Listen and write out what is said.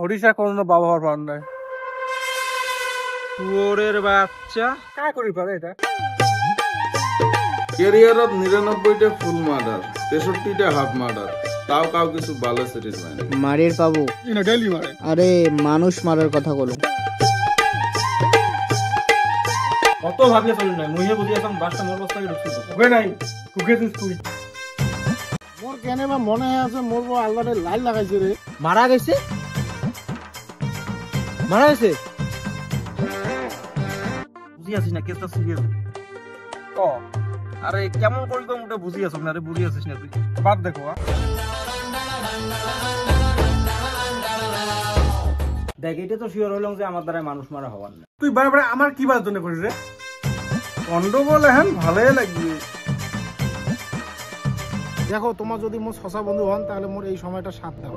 ওড়িশা কোনো বাবা হওয়ার পার নাই। শুয়োরের বাচ্চা কাজ করি পারে এটা? ক্যারিয়ারত ৯৯টা ফুল মার্ডার, ৬৩টা হাফ মার্ডার, তাও কাউ কিছু ভালো সিরিজ হয় না। মারির পাবো ইনা ডেইলি মারে। আরে মানুষ মারার কথা বলো। কত ভাবিয়ে চলি নাই মুহে বুঝিয়াছাম বাসটা মোর বস্তাকে ঢুকছিস ওকে নাই কুকেছিস তুই। মোর কেনে বা মনে আছে মোর বউ আল্লাহরে লাইন লাগাইছে রে। মারা গেছে? মারা গেছে? বুঝিয়াছিস না কেসটা সিরিয়াস ক আরে কেমন করি কম ওটা বুঝিয়াছস না রে বুঝিয়াছিস না তুই বাদ দেখো। দেখ এটা তো শিওর হইলাম যে আমার দ্বারা মানুষ মারা হওয়ার না। তুই বারে আমার কি বাদ জন্য করিস রে? গন্ডগোল এখন ভালোই লাগবে। দেখো তোমার যদি মোর সসা বন্ধু হন তাহলে মোর এই সময়টা সাথ দাও।